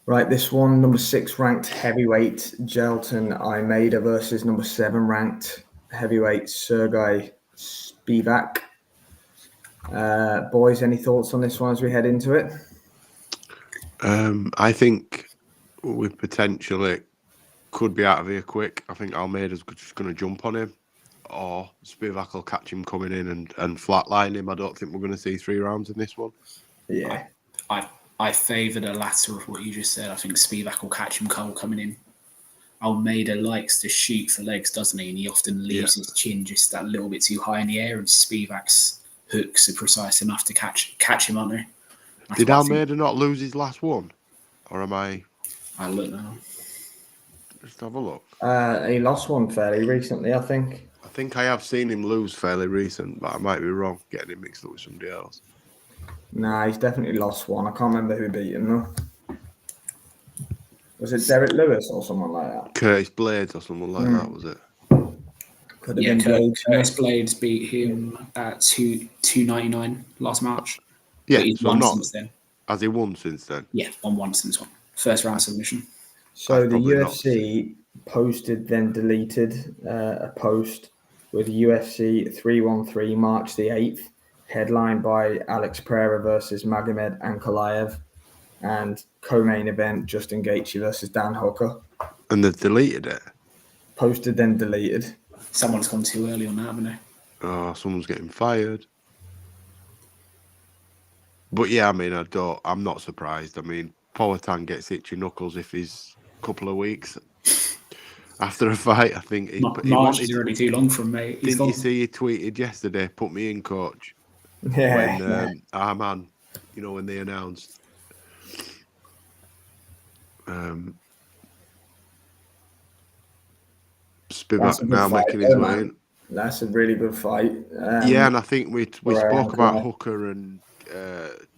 Right, this one, number 6 ranked heavyweight Jailton Almeida versus number 7 ranked heavyweight Sergey Spivak. Boys, any thoughts on this one as we head into it? I think we potentially could be out of here quick. I think Almeida's just going to jump on him, or Spivak will catch him coming in and flatline him. I don't think we're going to see 3 rounds in this one. Yeah. I favour the latter of what you just said. I think Spivak will catch him cold coming in. Almeida likes to shoot for legs, doesn't he? And he often leaves his chin just that little bit too high in the air, and Spivak's hooks are precise enough to catch him, aren't they? Did Almeida not lose his last one? Or am I... I look now. Just have a look. He lost one fairly recently, I think. I think I have seen him lose fairly recent, but I might be wrong, getting him mixed up with somebody else. Nah, he's definitely lost one. I can't remember who beat him, though. Was it Derek Lewis or someone like that? Curtis Blades or someone like that, was it? Could have been Blades. Curtis Blades beat him at 299 last March. Yeah, he's so won not... since then. Has he won since then? Yeah, won since one. First round submission. So the UFC posted, then deleted a post with UFC 313 March the 8th, headlined by Alex Pereira versus Magomed Ankalaev, and co-main event Justin Gaethje versus Dan Hooker. And they've deleted it? Posted, then deleted. Someone's gone too early on that, haven't they? Oh, someone's getting fired. But yeah, I mean, I'm not surprised. I mean, Poatan gets itchy knuckles if he's a couple of weeks after a fight. I think March is already too long for him, mate. Didn't you see he tweeted yesterday, "Put me in, coach"? Yeah. When man, when they announced Spivak now making his way in. That's a really good fight. Yeah, and I think we spoke about Hooker and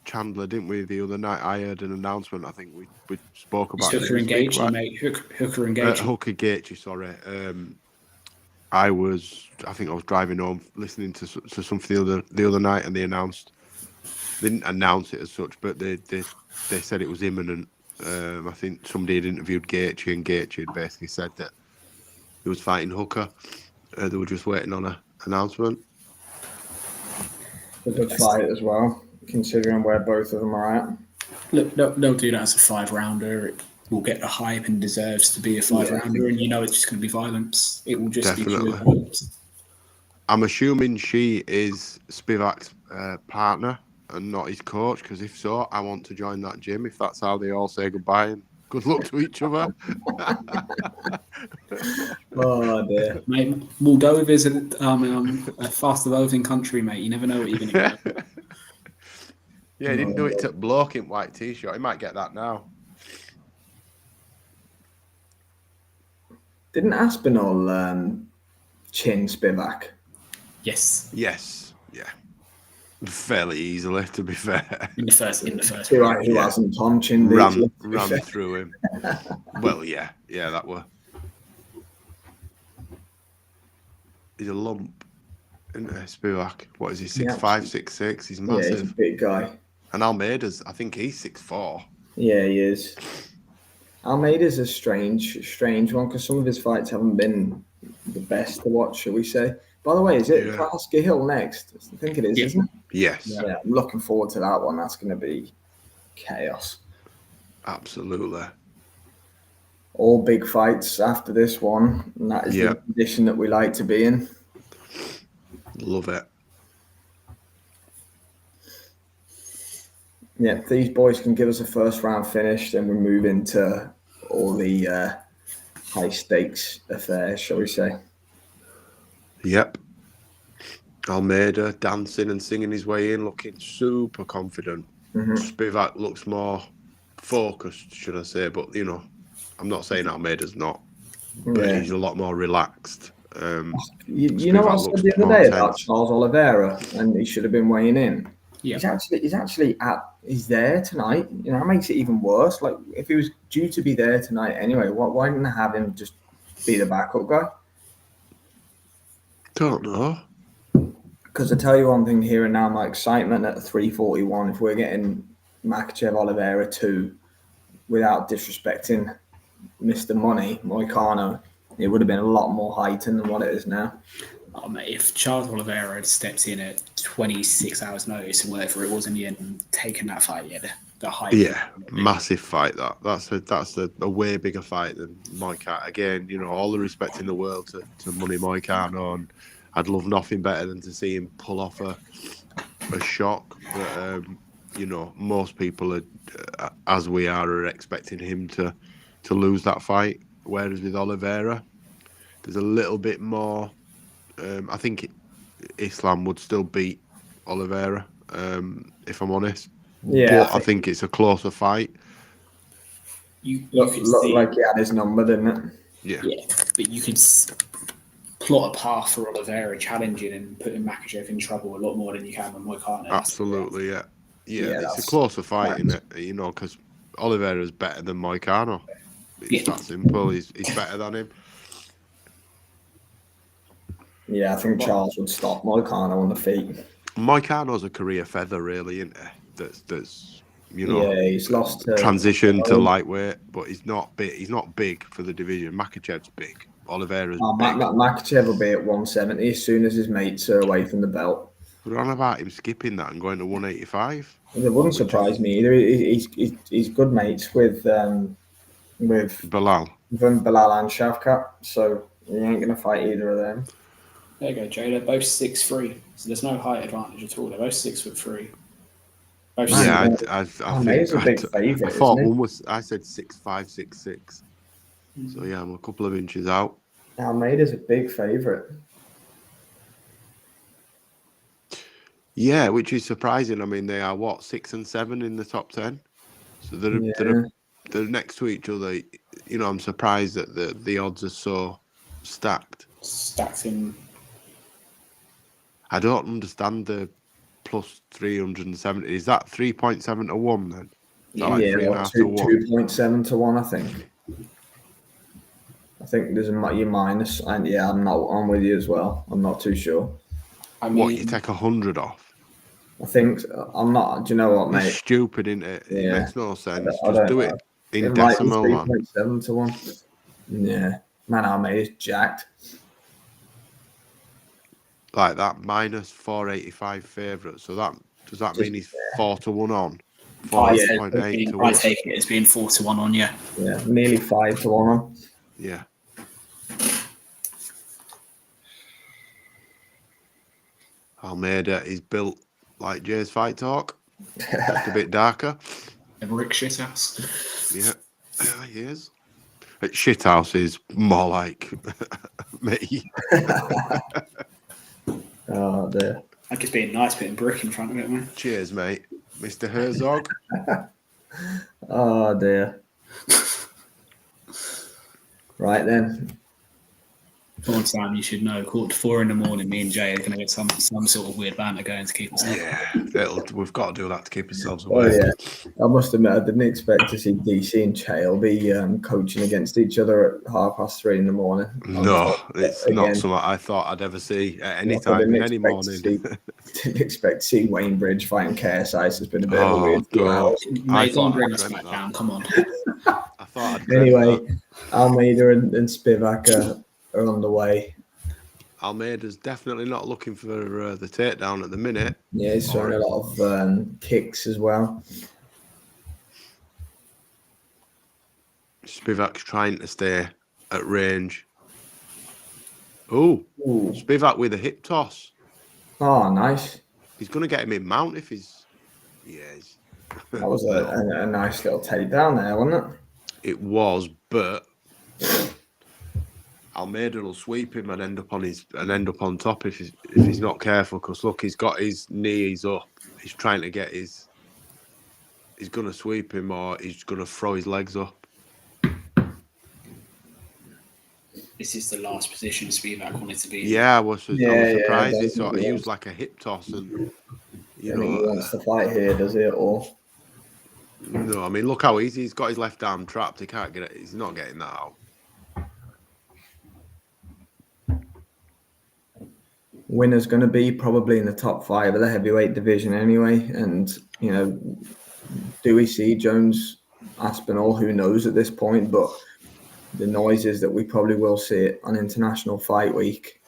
Chandler, didn't we, the other night? I heard an announcement. I think we spoke about Hooker and Gaethje, mate. Hooker and Gaethje. Hooker Gaethje, sorry. I think I was driving home listening to something the other night, and they didn't announce it as such, but they said it was imminent. I think somebody had interviewed Gaethje, and Gaethje had basically said that he was fighting Hooker. They were just waiting on an announcement. A good fight as well, considering where both of them are at. Look, they'll do that as a 5-rounder. It will get the hype and deserves to be a 5-rounder, and it's just going to be violence. It will just be pure violence. I'm assuming she is Spivak's partner and not his coach, because if so, I want to join that gym if that's how they all say goodbye and good luck to each other. Oh dear, mate. Moldova is a fast evolving country, mate. You never know what you're going to get. Yeah, he didn't do it to bloke in white t-shirt. He might get that now. Didn't Aspinall chin Spivak? Yes. Yeah. Fairly easily, to be fair. In the first. Who hasn't Tom chin? Ran through him. Well, yeah, that were. He's a lump, isn't he, Spivak? What is he, 6'5", 6'6"? He's massive. Yeah, he's a big guy. And Almeida's, I think he's 6'4". Yeah, he is. Almeida's a strange one, because some of his fights haven't been the best to watch, shall we say. By the way, is it Klaski Hill next? I think it is, isn't it? Yes. Yeah, I'm looking forward to that one. That's going to be chaos. Absolutely. All big fights after this one, and that is the position that we like to be in. Love it. Yeah, if these boys can give us a first round finish, then we move into all the high stakes affairs, shall we say. Yep. Almeida dancing and singing his way in, looking super confident. Spivak looks more focused, should I say, but I'm not saying Almeida's not, but he's a lot more relaxed. You know what I said the other day about Charles Oliveira, and he should have been weighing in. Yeah. He's there tonight. That makes it even worse. Like, if he was due to be there tonight anyway, why didn't I have him just be the backup guy? Don't know. Because I tell you one thing here and now, my excitement at 341, if we're getting Makhachev Oliveira 2, without disrespecting Mr. Money, Moicano, it would have been a lot more heightened than what it is now. Oh, mate, if Charles Oliveira had stepped in at 26 hours notice or whatever it was in the end and taken that fight, the hype. Yeah, massive fight. That's a way bigger fight than Moicano. Again, all the respect in the world to Money Moicano, and I'd love nothing better than to see him pull off a shock. But most people are, as we are expecting him to lose that fight. Whereas with Oliveira, there's a little bit more. I think Islam would still beat Oliveira, if I'm honest. Yeah, but I think it's a closer fight. You looked like he had his number, didn't it? Yeah, but you could plot a path for Oliveira challenging and putting Makhachev in trouble a lot more than you can with Moicano. Absolutely, yeah. It's a closer fight, isn't it? Because Oliveira is better than Moicano. It's that simple. He's better than him. Yeah, I think Charles would stop Moicano on the feet. Moicano's a career feather, really, isn't it? That's he's lost to transition to lightweight, but he's not big. He's not big for the division. Makhachev's big. Oliveira's big. Makhachev will be at 170 as soon as his mates are away from the belt. We're on about him skipping that and going to 185. It wouldn't surprise me either. He's good mates with Bilal. With Bilal and Shavkat, so he ain't gonna fight either of them. There you go, Jay. They're both 6'3", so there's no height advantage at all. They're both 6'3". I think he's a big favourite. I thought one was. I said 6'5", 6'6". So yeah, I'm a couple of inches out. Almeida's a big favourite. Yeah, which is surprising. I mean, they are 6 and 7 in the top 10, so they're next to each other. I'm surprised that the odds are so stacked. Stacked in. I don't understand the plus 370. Is that 3.7 to 1 then? Yeah, 2.7 to 1, I think. I think there's your minus, and I'm with you as well. I'm not too sure. I mean, you take 100 off? I think I'm not. Do you know what, mate? It's stupid, isn't it? Yeah. It makes no sense. Just do it in decimal, man. 3.7 to 1. Yeah, man, Almeida's jacked. Like that, minus 485 favourite. So does that mean he's 4 to 1 on? 4.8 to 1. I take it as being 4 to 1 on, yeah. Yeah, nearly 5 to 1 on. Yeah. Almeida is built like Jay's Fight Talk. Just a bit darker. A brick shithouse. Yeah, he is. Shithouse is more like me. Oh dear. Like it's being nice, putting brick in front of it, man. Cheers, mate. Mr. Herzog. Oh dear. Right then. One time you should know, 4:45 in the morning, me and Jay are going to get some sort of weird banter going to keep us up. Yeah, we've got to do that to keep ourselves away. Oh, yeah. I must admit, I didn't expect to see DC and Chael be coaching against each other at 3:30 in the morning. No, it's not something I thought I'd ever see at any time in any morning. Didn't expect to see Wayne Bridge fighting KSI. It's been a bit of a weird 2 hours. Mate, don't bring us back down. Come on. I thought anyway, Almeida and Spivak are on the way. Almeida's definitely not looking for the takedown at the minute. Yeah, he's throwing a lot of kicks as well. Spivak's trying to stay at range. Ooh. Spivak with a hip toss. Oh, nice. He's going to get him in mount if he's... Yes. That was a nice little takedown there, wasn't it? It was, but... Almeida will sweep him and end up on top if he's not careful. Because look, he's got his knees up. He's trying to get his. He's gonna sweep him or he's gonna throw his legs up. This is the last position Spivak wanted to be. Yeah, I was surprised. He used like a hip toss and he wants to fight here, does he at all? No, I mean look how easy he's got his left arm trapped. He can't get it. He's not getting that out. Winner's going to be probably in the top 5 of the heavyweight division anyway. And, do we see Jones Aspinall. Who knows at this point? But the noise is that we probably will see it on International Fight Week.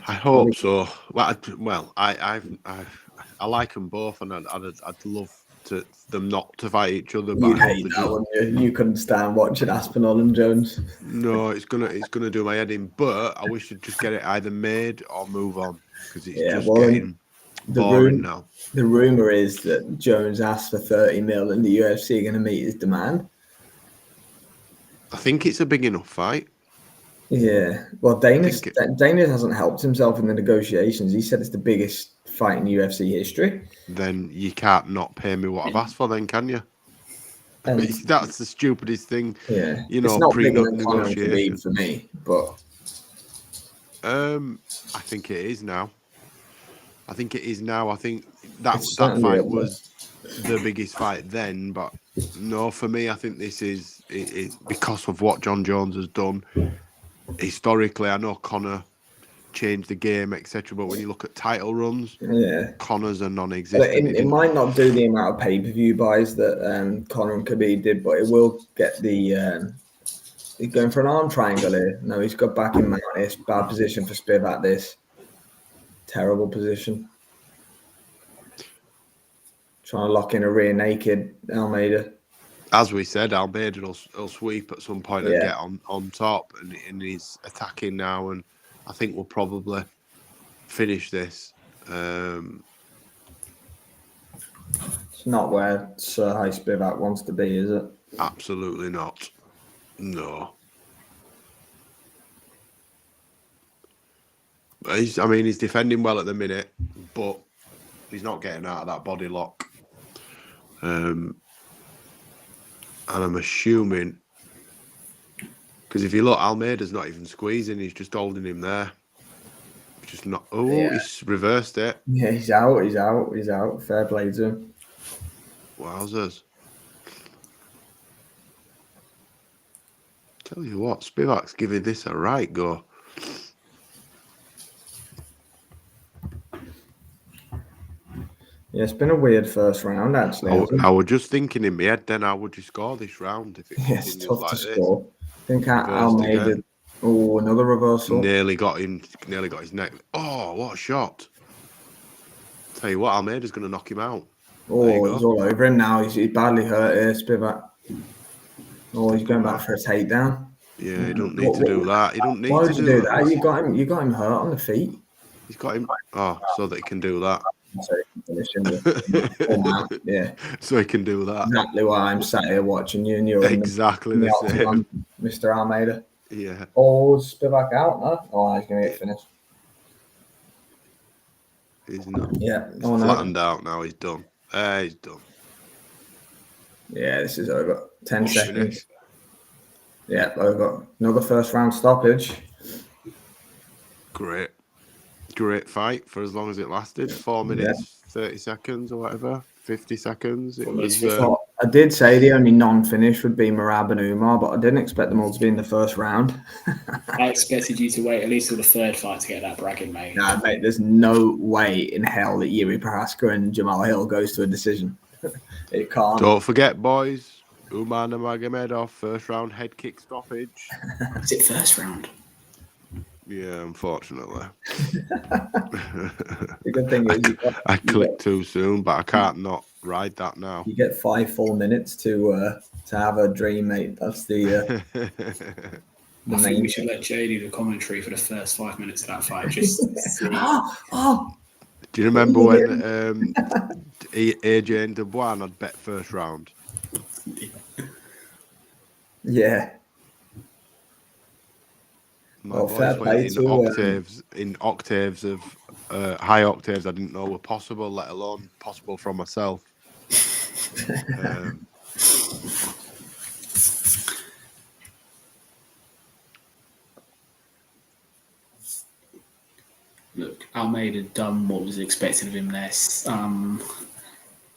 I hope so. I like them both, and I'd love them not to fight each other. But You'd hate that, wouldn't you? You couldn't stand watching Aspinall and Jones. No, it's gonna do my head in. But I wish they'd just get it either made or move on, because it's getting boring now. The rumor is that Jones asked for 30 mil, and the UFC are going to meet his demand. I think it's a big enough fight. Yeah, well, Dana hasn't helped himself in the negotiations. He said it's the biggest fight in UFC history. Then you can't not pay me what I've asked for, then, can you? And that's the stupidest thing. Yeah, you know, it's not pre-nut bigger than Conor and Khabib for me, but I think it is now. I think that fight was the biggest fight then, but no, for me, I think this is it because of what John Jones has done. Historically, I know Conor changed the game, etc. But when you look at title runs, Conor's a non-existent. It might not do the amount of pay-per-view buys that Conor and Khabib did, but it will get the. He's going for an arm triangle here. No, he's got back in Mountis. Bad position for Spivak. This terrible position. Trying to lock in a rear naked Almeida. As we said, Almeida will sweep at some point and get on top, and he's attacking now, and I think we'll probably finish this. It's not where Sergey Spivak wants to be, is it? Absolutely not. No. He's defending well at the minute, but he's not getting out of that body lock. And I'm assuming, because if you look, Almeida's not even squeezing; he's just holding him there. Just not. Oh, he's reversed it. Yeah, he's out. Fair play to him. Wowzers! Tell you what, Spivak's giving this a right go. Yeah, it's been a weird first round, actually. I was just thinking in my head then, how would you score this round if it's tough like to score. I think Almeida. Oh, another reversal. Nearly got his neck. Oh, what a shot! Tell you what, Almeida's going to knock him out. Oh, he's all over him now. He's badly hurt here, Spivak. Oh, he's going back for a takedown. Yeah, he don't need to do that. He don't need Why to would you do that? You got him hurt on the feet. He's got him. Oh, so that he can do that. So he can finish him. Yeah. So he can do that. Exactly why I'm sat here watching you, and you're exactly the same, Mr. Almeida. Yeah. Oh, Spivak out now. Oh, he's going to get finished. He's not. Yeah. He's flattened out now. He's done. He's done. Yeah, this is over. 10 seconds. Yeah, over. Another first round stoppage. Great fight for as long as it lasted. 4 minutes, 30 seconds or whatever. 50 seconds. It was. I did say the only non-finish would be Merab and Umar, but I didn't expect them all to be in the first round. I expected you to wait at least till the third fight to get that bracket made. Nah, mate, there's no way in hell that Yuri Prohaska and Jamal Hill goes to a decision. It can't. Don't forget, boys. Umar Nurmagomedov, first round head kick stoppage. Is it first round? Yeah, unfortunately. The good thing is I clicked too soon, but I can't not ride that now. You get 5 full minutes to have a dream, mate. That's the I think we should let Jay do the commentary for the first 5 minutes of that fight. Just see. Do you remember when AJ and Dubois had bet first round? Yeah. My voice went in octaves of high octaves I didn't know were possible, let alone possible from myself. Look, Almeida done what was expected of him there.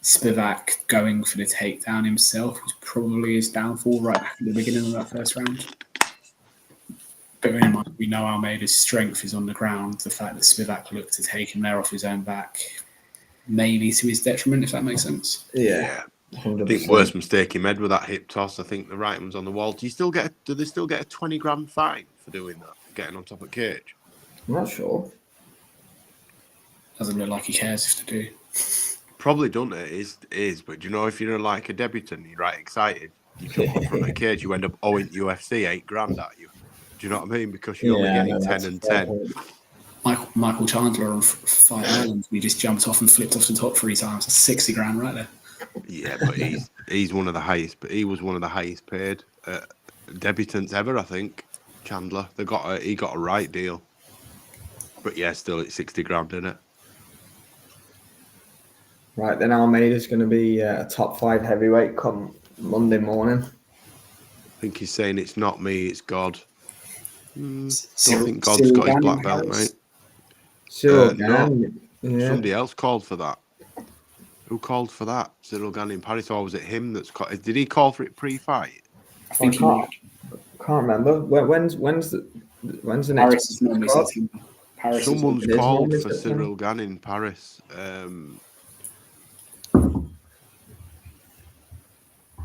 Spivak going for the takedown himself was probably his downfall right back at the beginning of that first round. But in mind, we know Almeida's strength is on the ground. The fact that Spivak looked to take him there off his own back, maybe to his detriment, if that makes sense. Yeah. I think worst mistake he made with that hip toss. I think the right one's on the wall. Do they still get a 20 grand fine for doing that? Getting on top of cage? I'm not sure. Doesn't look like he cares if they do. Probably don't it? It is, but do you know if you're like a debutant, you're right excited, you jump up front of the cage, you end up owing UFC 8 grand at you. Do you know what I mean? Because you're only getting 10 and 10. Michael Chandler on Fight Island, we just jumped off and flipped off the top 3 times. That's 60 grand right there. Yeah, but he's one of the highest. But he was one of the highest paid debutants ever, I think. Chandler, he got a right deal. But yeah, still it's 60 grand, isn't it? Right, then Almeida's going to be a top 5 heavyweight come Monday morning. I think he's saying it's not me, it's God. Don't think God's got his black belt, mate. No, somebody else called for that. Who called for that? Cyril Gane in Paris, or was it him that's called? Did he call for it pre-fight? I think he can't remember. When's the next? Paris is normally September. Someone's called for Cyril Gane in Paris.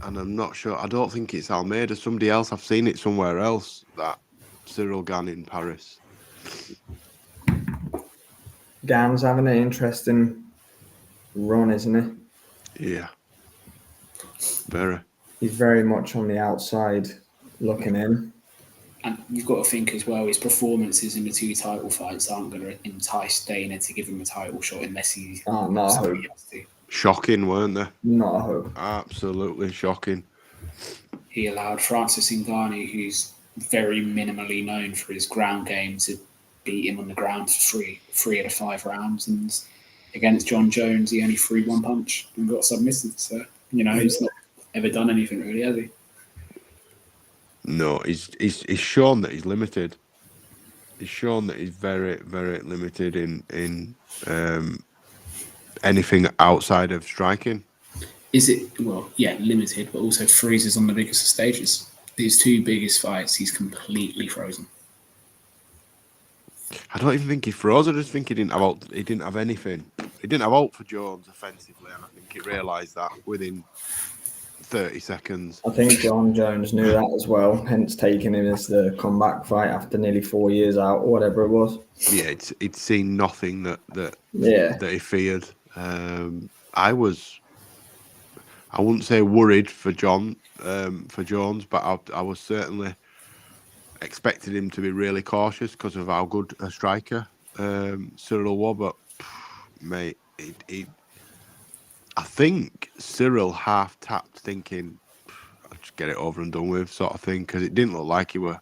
And I'm not sure. I don't think it's Almeida. Somebody else. I've seen it somewhere else. That Cyril Gane in Paris. Gane's having an interesting run, isn't he? Yeah. Very. He's very much on the outside looking in. And you've got to think as well, his performances in the 2 title fights aren't going to entice Dana to give him a title shot unless he... Oh, no. Shocking, weren't they? Not a hope. Absolutely shocking. He allowed Francis Ngannou, who's very minimally known for his ground game, to beat him on the ground for 3 out of 5 rounds. And against John Jones, he only threw 1 punch and got submitted. So, he's not ever done anything really, has he? No, he's shown that he's limited. He's shown that he's very, very limited in anything outside of striking. Is it, limited, but also freezes on the biggest of stages. These 2 biggest fights, he's completely frozen. I don't even think he froze. I just think he didn't have anything. He didn't have hope for Jones offensively, and I think he realised that within 30 seconds. I think John Jones knew that as well, hence taking him as the comeback fight after nearly 4 years out, or whatever it was. Yeah, he'd seen nothing that he feared. I wouldn't say worried for Jones, but I was certainly expected him to be really cautious because of how good a striker Cyril was. But mate, I think Cyril half tapped, thinking, "I'll just get it over and done with," sort of thing, because it didn't look like he were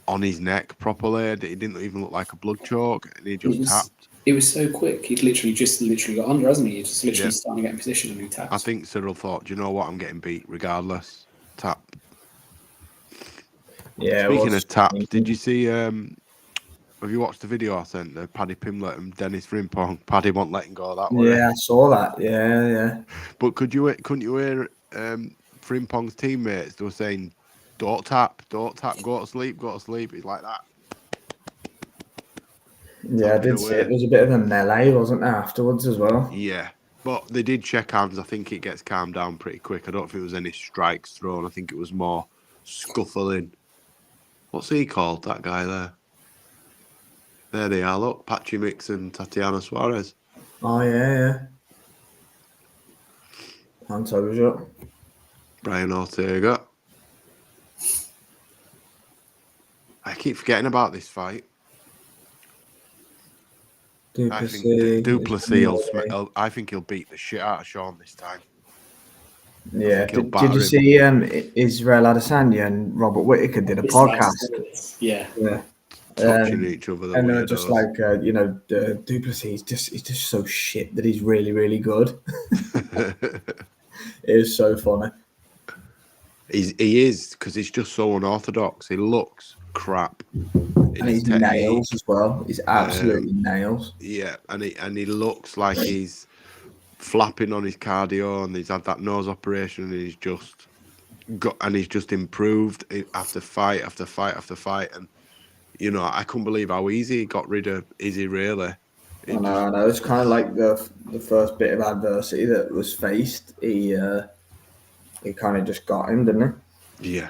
on his neck properly. It didn't even look like a blood choke, and he just tapped. It was so quick. He'd literally got under, hasn't he? He's just literally starting to get in position and he tapped. I think Cyril thought, "Do you know what? I'm getting beat regardless." Tap. Yeah. Speaking of taps, did you see? Have you watched the video I sent? The Paddy Pimblett and Dennis Frimpong. Paddy won't let him go that way. Yeah, I saw that. Yeah. But couldn't you hear Frimpong's teammates? They were saying, "Don't tap, go to sleep." He's like that. Yeah, I did see it. There was a bit of a melee, wasn't there, afterwards as well? Yeah, but they did check hands. I think it gets calmed down pretty quick. I don't think there was any strikes thrown. I think it was more scuffling. What's he called, that guy there? There they are, look. Patchy Mix and Tatiana Suarez. Oh, yeah. Pantoja. Brian Ortega. I keep forgetting about this fight. Duplessis. I think he'll beat the shit out of Sean this time. Yeah. Did you see Israel Adesanya and Robert Whittaker did a podcast? Yeah. Touching each other. And they're just like, Duplessis he's just so shit that he's really, really good. It is so funny. He is, because he's just so unorthodox. He looks crap. And he's nails as well. He's absolutely nails. Yeah, and he looks like he's flapping on his cardio, and he's had that nose operation, and he's just improved after fight after fight after fight. And I couldn't believe how easy he got rid of Izzy. Really, I know. It's kind of like the first bit of adversity that was faced. He kind of just got him, didn't he? Yeah.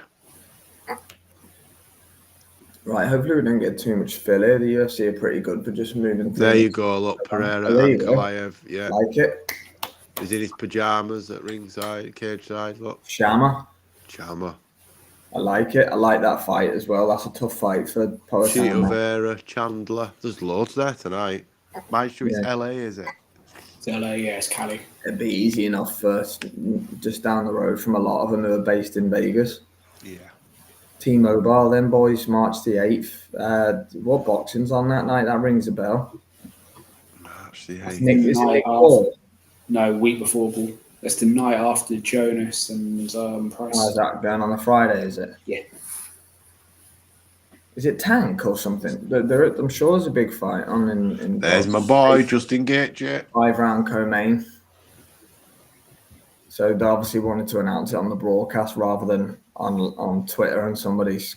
Right, hopefully we don't get too much filler. The UFC are pretty good for just moving through. There you go, look, Pereira, Ankalaev, yeah. Like it. He's in his pyjamas at ringside, cage side, look. Chama. I like it. I like that fight as well. That's a tough fight for Chito Vera, Chandler. There's loads there tonight. Mind you, it's LA, is it? It's LA, yeah, it's Cali. It'd be easy enough just down the road from a lot of them who are based in Vegas. Yeah. T-Mobile, then, boys, March the 8th. What boxing's on that night? That rings a bell. March the 8th. Is it Nick Paul? No, week before Ball. That's the night after Jonas and Price. How's that going on a Friday, is it? Yeah. Is it Tank or something? I'm sure there's a big fight on in There's my boy, Justin Gaethje. 5-round co-main. So they obviously wanted to announce it on the broadcast rather than on Twitter, and somebody's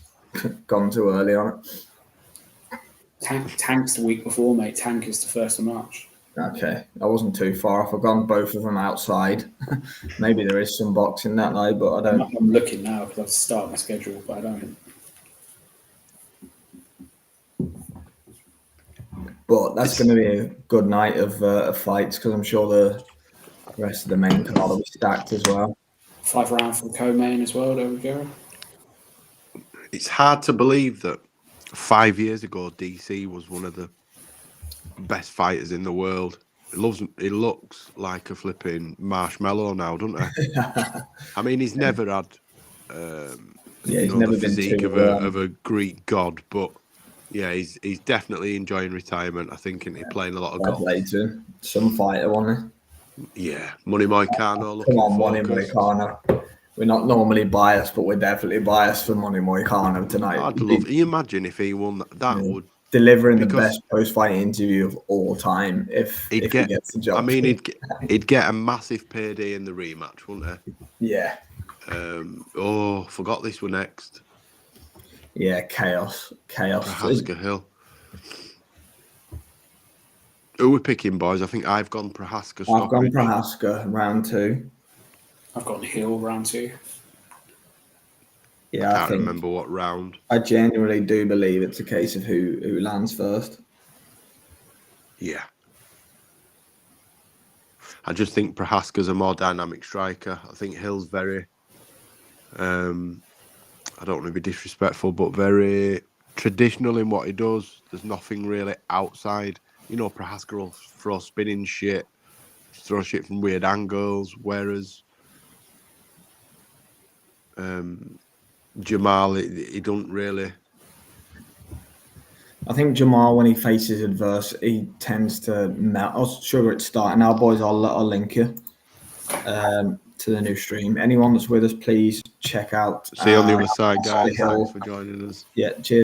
gone too early on it. Tank's the week before, mate. Tank is the 1st of March. Okay, I wasn't too far off. I've gone both of them outside. Maybe there is some boxing that night, but I don't. I'm looking now because I've started my schedule, but I don't. But that's going to be a good night of fights because I'm sure the rest of the main card will be stacked as well. 5-round for the co-main as well. There we go. It's hard to believe that 5 years ago, DC was one of the best fighters in the world. He looks like a flipping marshmallow now, doesn't he? I mean, he's never had he's never the physique been of a Greek god, but yeah, he's definitely enjoying retirement. I think, and he's playing a lot of golf. Later, some fighter, wasn't he? Yeah, Money Moicano. Come on, Money Moicano. We're not normally biased, but we're definitely biased for Money Moicano tonight. I'd love. Can you imagine if he won that? That would. Delivering the best post-fight interview of all time if he gets the job. I mean, he'd get a massive payday in the rematch, wouldn't he? Yeah. Forgot this one next. Yeah, chaos. Prohaska Hill. Who are we picking, boys? I think I've gone Prohaska. I've gone Prohaska, round 2. I've gone Hill, round 2. Yeah, I can't remember what round. I genuinely do believe it's a case of who lands first. Yeah. I just think Prohaska's a more dynamic striker. I think Hill's very, I don't want to be disrespectful, but very traditional in what he does. There's nothing really outside. You know, Prohaska will throw spinning shit, throw shit from weird angles, whereas Jamal, he don't really. I think Jamal, when he faces adversity, he tends to melt. I'm sure it's starting now, boys. I'll link you to the new stream. Anyone that's with us, please check out. See you on the other side, guys. Thanks for joining us. Yeah, cheers.